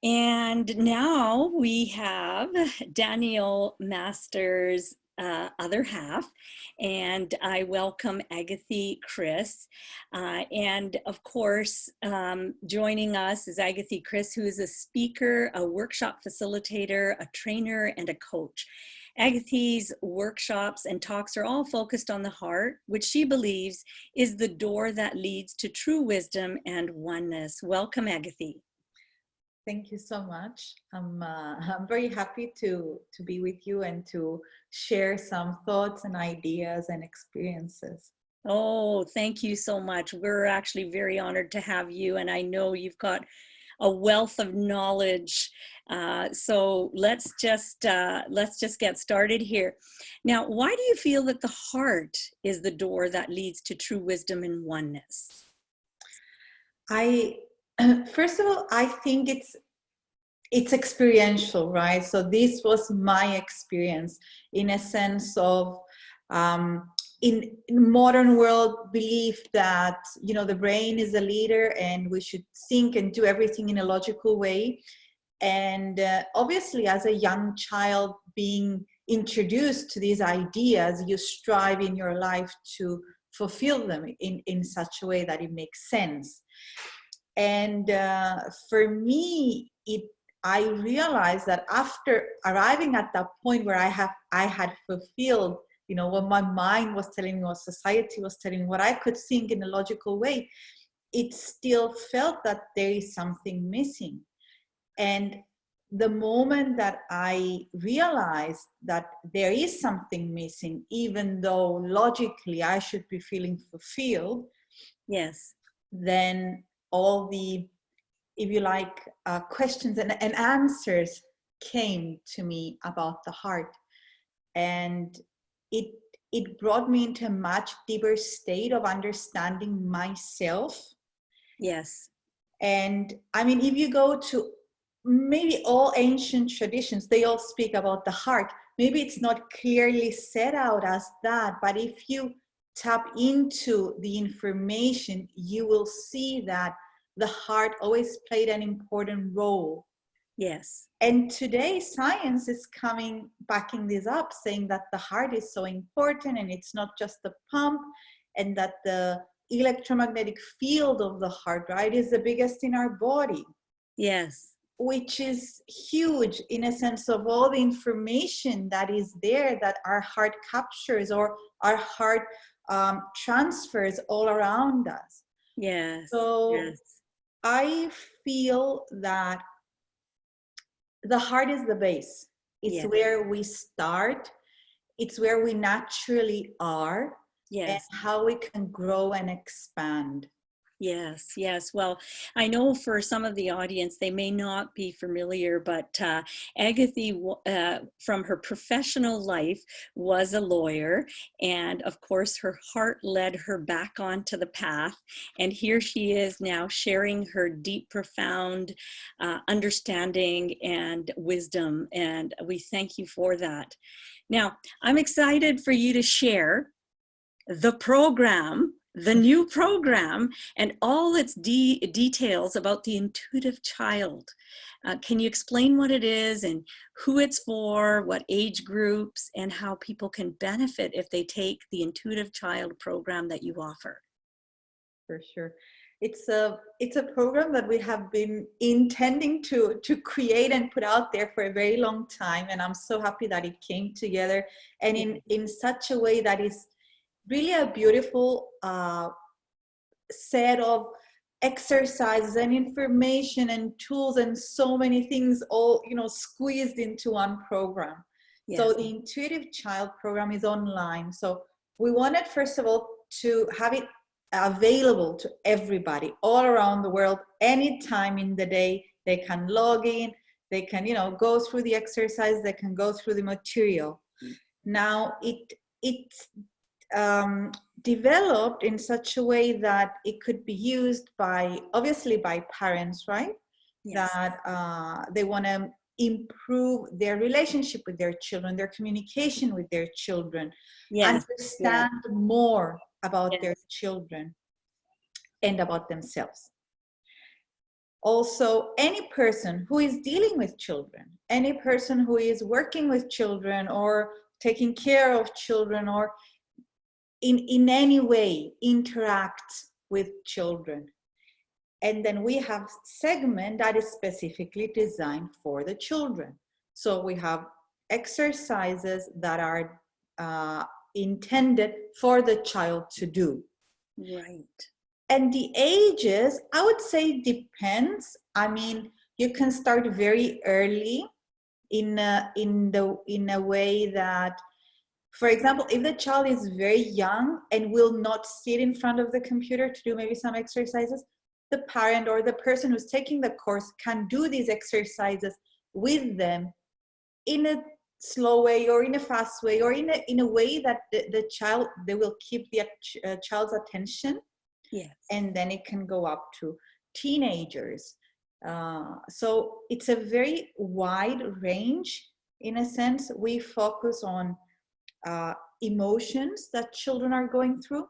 And now we have Daniel Master's other half, and I welcome Agathi Chris. And of course, joining us is Agathi Chris, who is a speaker, a workshop facilitator, a trainer, and a coach. Agathi's workshops and talks are all focused on the heart, which she believes is the door that leads to true wisdom and oneness. Welcome, Agathi. Thank you so much. I'm very happy to be with you and to share some thoughts and ideas and experiences. Oh, thank you so much. We're actually very honored to have you, and I know you've got a wealth of knowledge. So let's just get started here. Now, why do you feel that the heart is the door that leads to true wisdom and oneness? First of all, I think it's experiential, right? So this was my experience in a sense of in modern world belief that, you know, the brain is a leader and we should think and do everything in a logical way. And obviously, as a young child being introduced to these ideas, you strive in your life to fulfill them in such a way that it makes sense. And for me, I realized that after arriving at that point where I had fulfilled, you know, what my mind was telling me, what society was telling me, what I could think in a logical way, it still felt that there is something missing. And the moment that I realized that there is something missing, even though logically I should be feeling fulfilled, Yes, then all the, if you like, questions and answers came to me about the heart. And it brought me into a much deeper state of understanding myself. yes. And I mean, if you go to maybe all ancient traditions, they all speak about the heart. Maybe it's not clearly set out as that, but if you tap into the information, you will see that the heart always played an important role. Yes. And today science is coming, backing this up, saying that the heart is so important and it's not just the pump, and that the electromagnetic field of the heart, right, is the biggest in our body. Yes. Which is huge in a sense of all the information that is there that our heart captures or our heart transfers all around us. Yes. So Yes. I feel that the heart is the base. It's Yes. where we start. It's where we naturally are, and Yes. how we can grow and expand. Yes, yes. Well, I know for some of the audience, they may not be familiar, but Agathi, from her professional life, was a lawyer. And of course, her heart led her back onto the path. And here she is now sharing her deep, profound understanding and wisdom. And we thank you for that. Now, I'm excited for you to share the program, the new program, and all its details about the intuitive child. Can you explain what it is and who it's for, what age groups, and how people can benefit if they take the intuitive child program that you offer? For sure. It's a program that we have been intending to create and put out there for a very long time, and I'm so happy that it came together, and in such a way that is really a beautiful set of exercises and information and tools and so many things all, you know, squeezed into one program. Yes. So the Intuitive Child program is online. So we wanted, first of all, to have it available to everybody all around the world, anytime in the day. They can log in, they can, you know, go through the exercise, they can go through the material. Now it's developed in such a way that it could be used by, obviously, by parents, right? Yes. That they want to improve their relationship with their children, their communication with their children, Yes. understand more about Yes. their children and about themselves. Also, any person who is dealing with children, any person who is working with children or taking care of children, or in any way interacts with children. And then we have segment that is specifically designed for the children. So we have exercises that are intended for the child to do. Right. And the ages, I would say, depends. I mean, you can start very early in a way that, for example, if the child is very young and will not sit in front of the computer to do maybe some exercises, the parent or the person who's taking the course can do these exercises with them in a slow way or in a fast way, or in a way that the child, they will keep the child's attention. Yes. And then it can go up to teenagers. So it's a very wide range. In a sense, we focus on emotions that children are going through.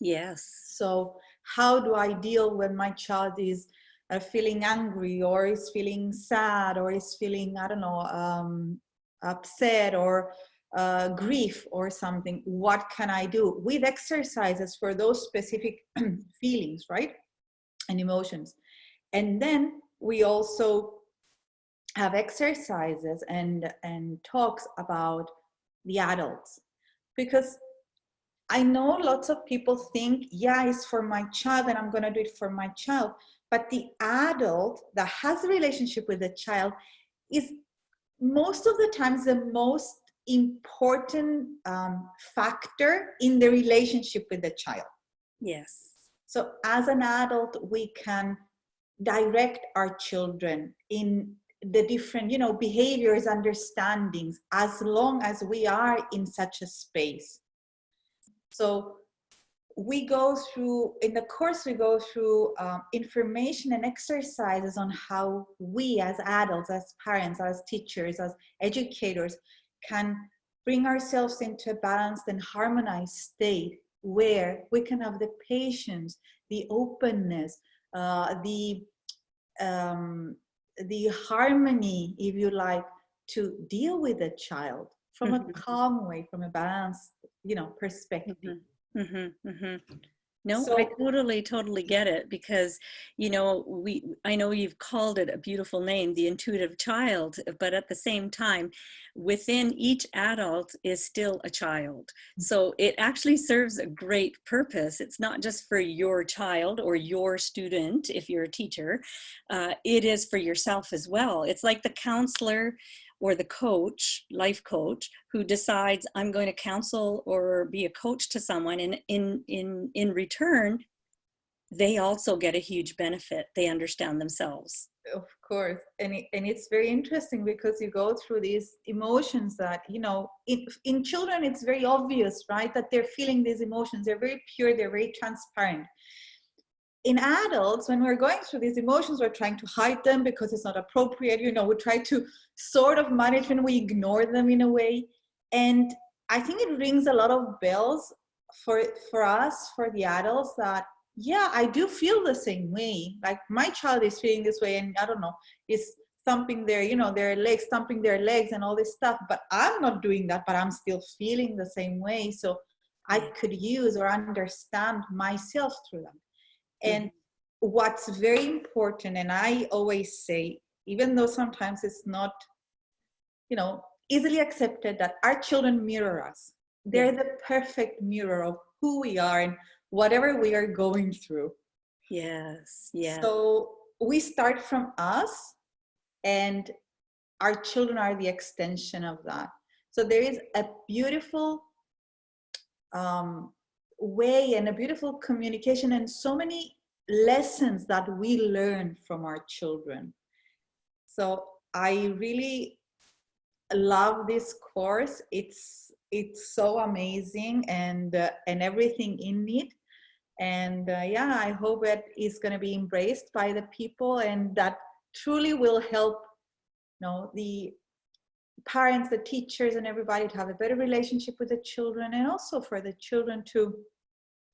Yes. So how do I deal when my child is feeling angry, or is feeling sad, or is feeling, I don't know, upset, or grief or something? What can I do with exercises for those specific feelings, right? And emotions. And then we also have exercises and talks about the adults, because I know lots of people think, yeah, it's for my child and I'm going to do it for my child. But the adult that has a relationship with the child is most of the times the most important factor in the relationship with the child. Yes. So as an adult, we can direct our children in the different, behaviors, understandings, as long as we are in such a space. So we go through, in the course, we go through information and exercises on how we as adults, as parents, as teachers, as educators can bring ourselves into a balanced and harmonized state where we can have the patience, the openness, the harmony, if you like, to deal with a child from a calm way, from a balanced, perspective. No, So, I totally get it, because, I know you've called it a beautiful name, the intuitive child, but at the same time, within each adult is still a child. So it actually serves a great purpose. It's not just for your child or your student, if you're a teacher, it is for yourself as well. It's like the counselor or the coach, life coach, who decides I'm going to counsel or be a coach to someone, and in return, they also get a huge benefit. They understand themselves. of course, and it's very interesting, because you go through these emotions that, in children, it's very obvious, right, that they're feeling these emotions. They're very pure, they're very transparent. In adults, when we're going through these emotions, we're trying to hide them because it's not appropriate. We try to sort of manage, and we ignore them in a way. And I think it rings a lot of bells for us, for the adults, that, yeah, I do feel the same way. Like, my child is feeling this way, and I don't know, is thumping their legs, thumping their legs and all this stuff. But I'm not doing that, but I'm still feeling the same way. So I could use or understand myself through them. And what's very important, and I always say, even though sometimes it's not, easily accepted, that our children mirror us. They're the perfect mirror of who we are and whatever we are going through. Yes, yeah. So we start from us, and our children are the extension of that. So there is a beautiful way and a beautiful communication, and so many lessons that we learn from our children. So I really love this course. It's so amazing, and everything in it. And yeah, I hope it is going to be embraced by the people, and that truly will help, the parents, the teachers, and everybody to have a better relationship with the children, and also for the children to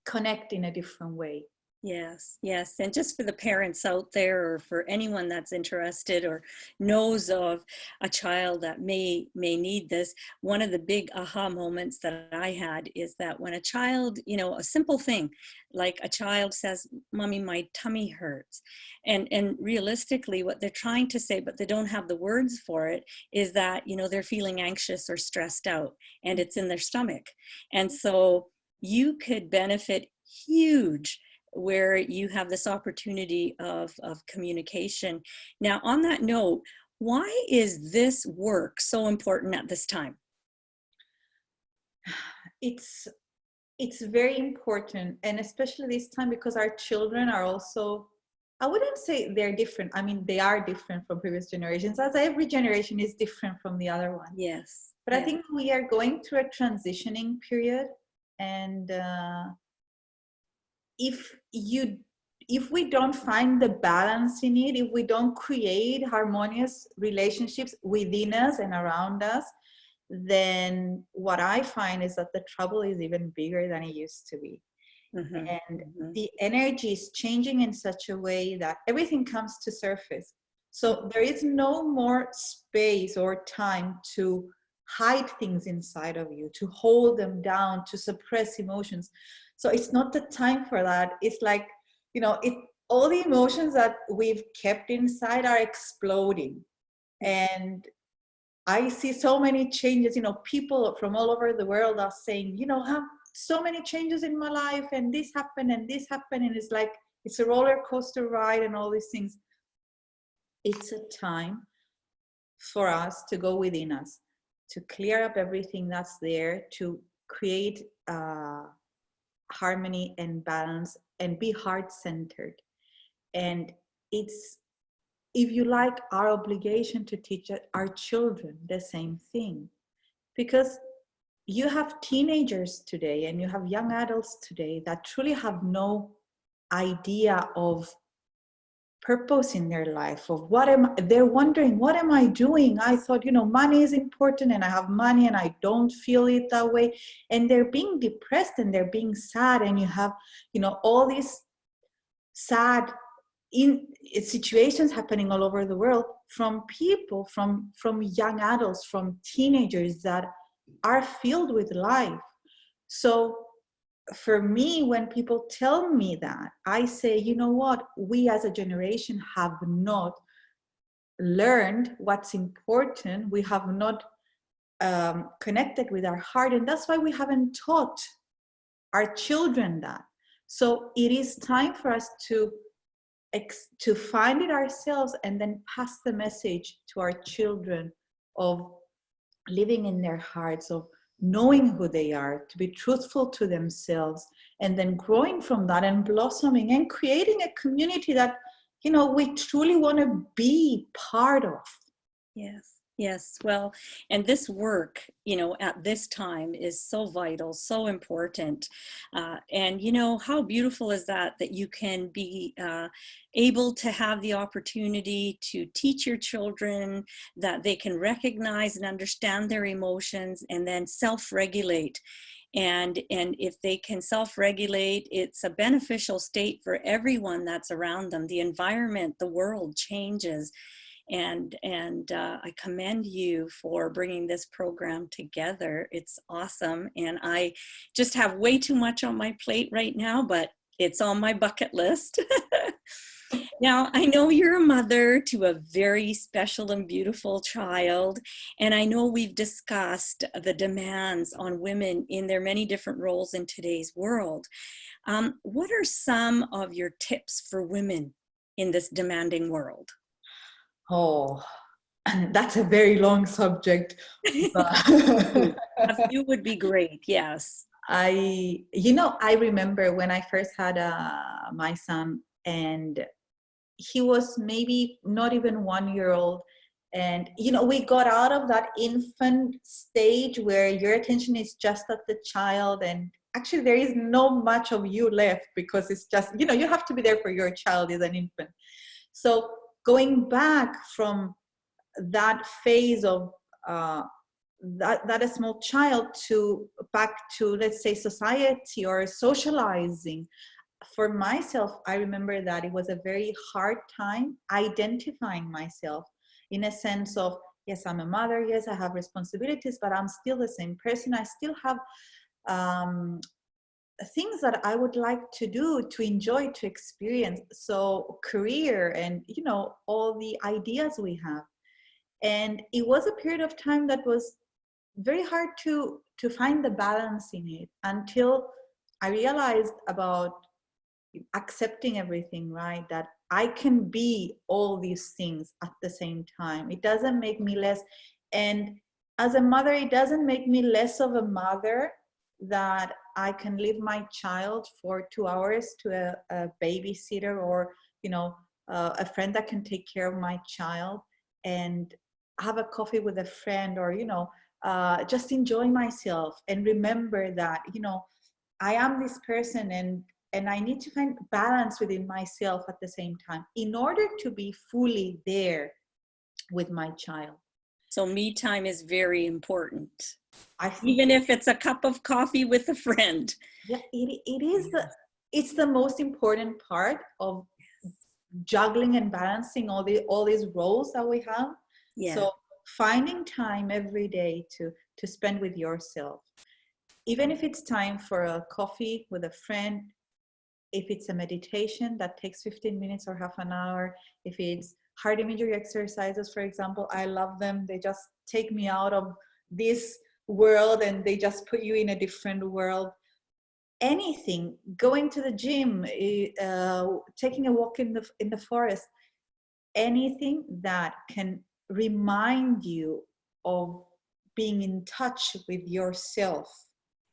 connect in a different way. Yes, yes. And just for the parents out there, or for anyone that's interested or knows of a child that may need this, one of the big aha moments that I had is that when a child, a simple thing, like a child says, "Mommy, my tummy hurts." And realistically what they're trying to say, but they don't have the words for it, is that, they're feeling anxious or stressed out, and it's in their stomach. And so you could benefit huge where you have this opportunity of communication. Now, on that note, why is this work so important at this time? It's very important, and especially this time because our children are also, I wouldn't say they're different. I mean, they are different from previous generations, as every generation is different from the other one. Yes. But I think we are going through a transitioning period, and if we don't find the balance in it, if we don't create harmonious relationships within us and around us, then what I find is that the trouble is even bigger than it used to be. Mm-hmm. And Mm-hmm. the energy is changing in such a way that everything comes to surface. So there is no more space or time to hide things inside of you, to hold them down, to suppress emotions. So it's not the time for that. It's like, all the emotions that we've kept inside are exploding. And I see so many changes, people from all over the world are saying, have so many changes in my life, and this happened and this happened. And it's like, it's a roller coaster ride and all these things. It's a time for us to go within us, to clear up everything that's there, to create harmony and balance and be heart-centered. And it's, if you like, our obligation to teach our children the same thing. Because you have teenagers today and you have young adults today that truly have no idea of purpose in their life, of they're wondering, what am I doing? I thought, money is important and I have money and I don't feel it that way. And they're being depressed and they're being sad, and you have, all these sad situations happening all over the world from people, from young adults, from teenagers that are filled with life. So for me, when people tell me that, I say, you know what, we as a generation have not learned what's important. We have not connected with our heart, and that's why we haven't taught our children that. So it is time for us to find it ourselves and then pass the message to our children of living in their hearts, of knowing who they are, to be truthful to themselves, and then growing from that and blossoming and creating a community that, we truly want to be part of. Yes. Yes. Well, and this work, at this time is so vital, so important. And, how beautiful is that you can be able to have the opportunity to teach your children that they can recognize and understand their emotions and then self-regulate. And if they can self-regulate, it's a beneficial state for everyone that's around them. The environment, the world changes. And I commend you for bringing this program together. It's awesome. And I just have way too much on my plate right now, but it's on my bucket list. Now, I know you're a mother to a very special and beautiful child, and I know we've discussed the demands on women in their many different roles in today's world. What are some of your tips for women in this demanding world? Oh, that's a very long subject. But A few would be great, yes. I remember when I first had my son, and he was maybe not even 1 year old. And, we got out of that infant stage where your attention is just at the child. And actually there is no much of you left, because it's just, you have to be there for your child as an infant. So going back from that phase of that a small child to back to, let's say, society or socializing, for myself, I remember that it was a very hard time identifying myself, in a sense of, yes, I'm a mother, yes, I have responsibilities, but I'm still the same person. I still have um, things that I would like to do, to enjoy, to experience. So career and, all the ideas we have. And it was a period of time that was very hard to find the balance in it, until I realized about accepting everything, right? That I can be all these things at the same time. It doesn't make me less. And as a mother, it doesn't make me less of a mother that I can leave my child for 2 hours to a babysitter, or, a friend that can take care of my child, and have a coffee with a friend, or, just enjoy myself and remember that, I am this person, and I need to find balance within myself at the same time in order to be fully there with my child. So me time is very important, I think, even if it's a cup of coffee with a friend. yeah, it is it's the most important part of juggling and balancing all these roles that we have. Yeah. So finding time every day to spend with yourself, even if it's time for a coffee with a friend, if it's a meditation that takes 15 minutes or half an hour, if it's heart imagery exercises, for example, I love them. They just take me out of this world and they just put you in a different world. Anything, going to the gym, taking a walk in the forest, anything that can remind you of being in touch with yourself,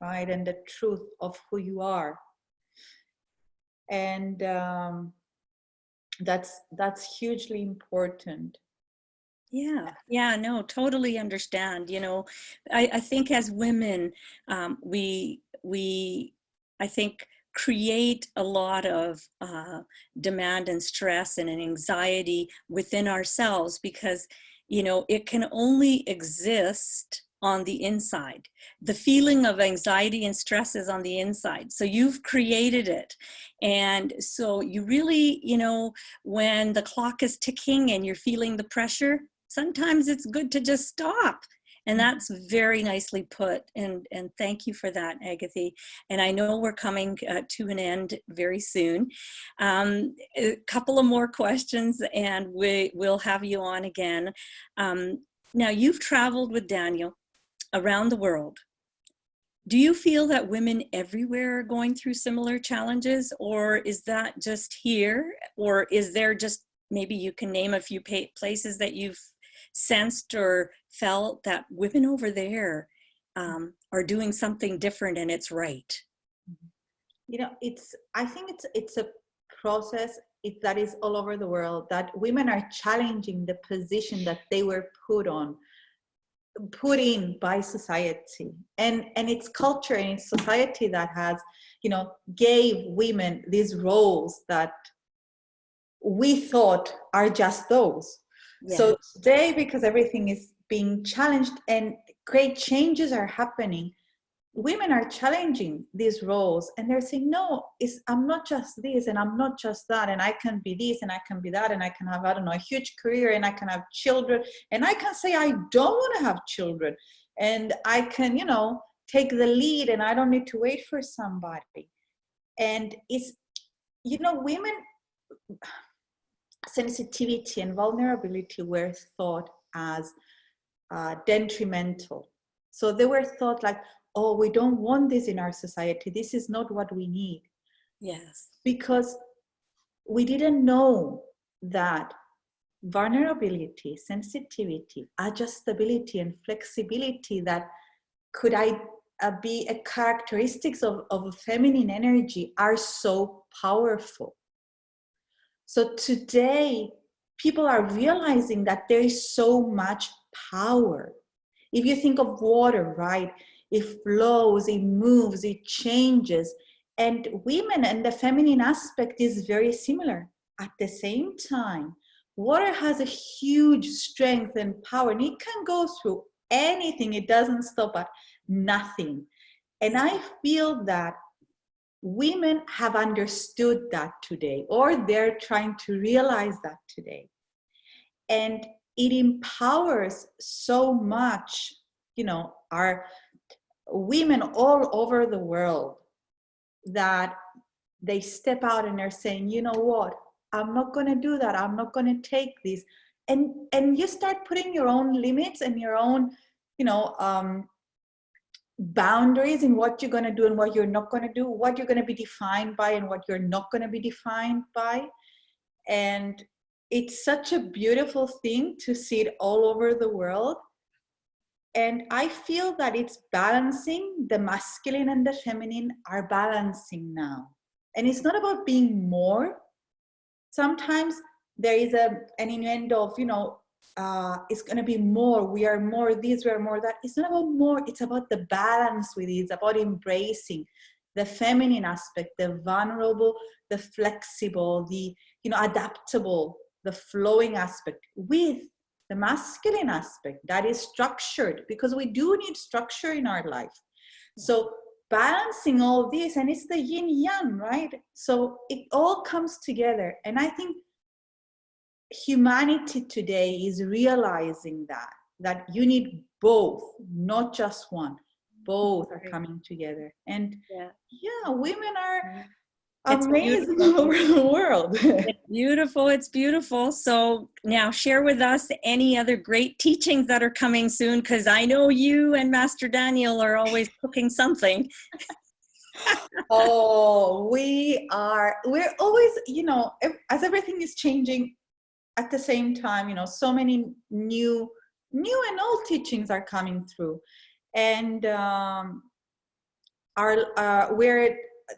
right? And the truth of who you are. And that's hugely important. Yeah, no, totally understand. I think as women, we I think create a lot of demand and stress and an anxiety within ourselves, because it can only exist on the inside. The feeling of anxiety and stress is on the inside, so you've created it. And so you really, when the clock is ticking and you're feeling the pressure, sometimes it's good to just stop. And that's very nicely put. And thank you for that, Agathi. And I know we're coming to an end very soon. A couple of more questions and we'll have you on again. Now, you've traveled with Daniel around the world. Do you feel that women everywhere are going through similar challenges, or is that just here? Or is there just, maybe you can name a few places that you've sensed or felt that women over there are doing something different and it's right? I think it's a process that is all over the world, that women are challenging the position that they were put in by society, and it's culture and it's society that has gave women these roles that we thought are just those. Yeah. So today, because everything is being challenged and great changes are happening, women are challenging these roles, and they're saying, no, I'm not just this, and I'm not just that, and I can be this, and I can be that, and I can have, I don't know, a huge career, and I can have children, and I can say I don't want to have children, and I can, take the lead, and I don't need to wait for somebody. And it's, women, sensitivity and vulnerability were thought as detrimental. So they were thought like, oh, we don't want this in our society. This is not what we need. Yes. Because we didn't know that vulnerability, sensitivity, adjustability, and flexibility that could be a characteristics of feminine energy are so powerful. So today, people are realizing that there is so much power. If you think of water, right? It flows, it moves, it changes. And women and the feminine aspect is very similar. At the same time, water has a huge strength and power, and it can go through anything. It doesn't stop at nothing. And I feel that women have understood that today, or they're trying to realize that today. And it empowers so much, our women all over the world, that they step out and they're saying, you know what, I'm not going to do that. I'm not going to take this. And you start putting your own limits and your own, boundaries in what you're going to do and what you're not going to do, what you're going to be defined by and what you're not going to be defined by. And it's such a beautiful thing to see it all over the world. And I feel that it's balancing. The masculine and the feminine are balancing now. And it's not about being more. Sometimes there is an innuendo of, it's going to be more. We are more this, we are more that. It's not about more. It's about the balance with it. It's about embracing the feminine aspect, the vulnerable, the flexible, the, adaptable, the flowing aspect, with the masculine aspect that is structured, because we do need structure in our life. So balancing all this, and it's the yin yang, right? So it all comes together. And I think humanity today is realizing that you need both, not just one. Both are coming together. And women are amazing all over the world. It's beautiful. It's beautiful. So now share with us any other great teachings that are coming soon, because I know you and Master Daniel are always cooking something. Oh, we're always, as everything is changing at the same time, so many new and old teachings are coming through. And we're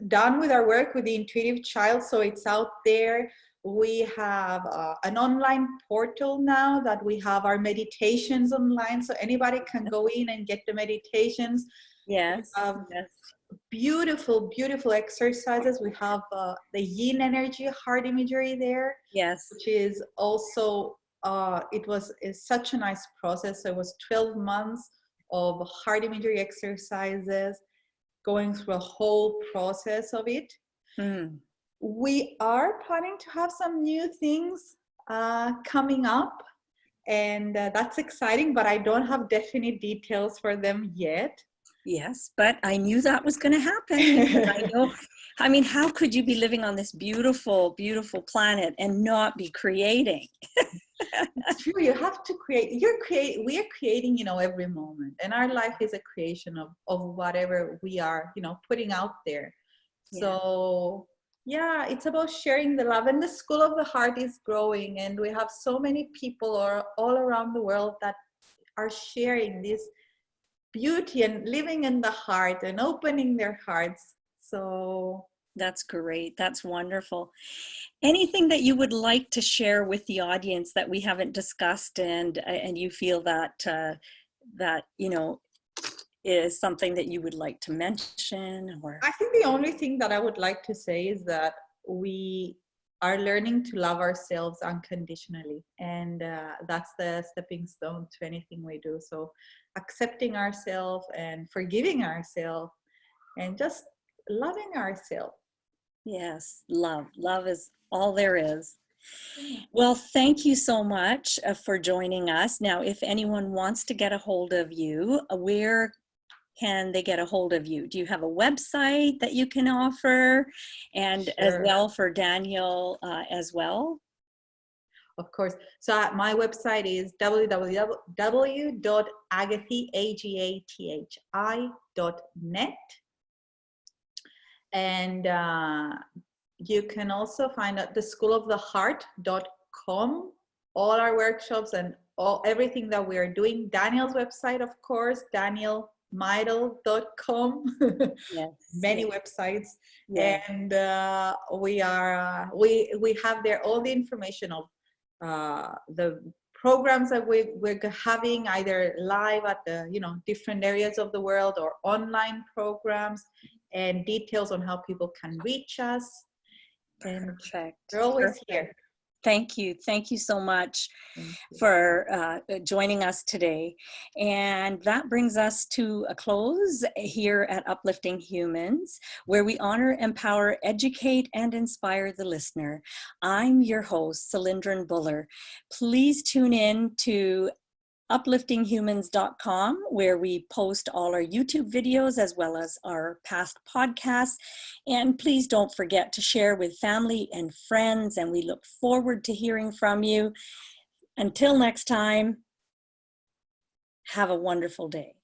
done with our work with the intuitive child, so it's out there. We have an online portal now that we have our meditations online, so anybody can go in and get the meditations. Yes. Beautiful exercises. We have the yin energy heart imagery there, which is also it's such a nice process. So it was 12 months of heart imagery exercises, going through a whole process of it. We are planning to have some new things coming up, and that's exciting, but I don't have definite details for them yet. Yes, but I knew that was going to happen. I mean, how could you be living on this beautiful, beautiful planet and not be creating? It's true. You have to create. We are creating, every moment, and our life is a creation of whatever we are, putting out there. So it's about sharing the love, and the School of the Heart is growing, and we have so many people all around the world that are sharing this beauty and living in the heart and opening their hearts. So that's great. That's wonderful. Anything that you would like to share with the audience that we haven't discussed, and you feel that is something that you would like to mention? Or I think the only thing that I would like to say is that we are learning to love ourselves unconditionally, and that's the stepping stone to anything we do. So accepting ourselves and forgiving ourselves and just loving ourselves. Yes, love is all there is. Well, thank you so much for joining us. Now, if anyone wants to get a hold of you, where can they get a hold of you? Do you have a website that you can offer? And as well for Daniel as well? Of course. So my website is www.agathi.net. And you can also find out the schooloftheheart.com, all our workshops and everything that we are doing. Daniel's website, of course, danielmitel.com. Many websites. And we have there all the information of the programs that we're having, either live at the different areas of the world, or online programs, and details on how people can reach us. And we're always here. Thank you. Thank you so much Thank you. for joining us today. And that brings us to a close here at Uplifting Humans, where we honor, empower, educate, and inspire the listener. I'm your host, Cylindrin Buller. Please tune in to upliftinghumans.com, where we post all our YouTube videos as well as our past podcasts. And please don't forget to share with family and friends, and we look forward to hearing from you. Until next time, have a wonderful day.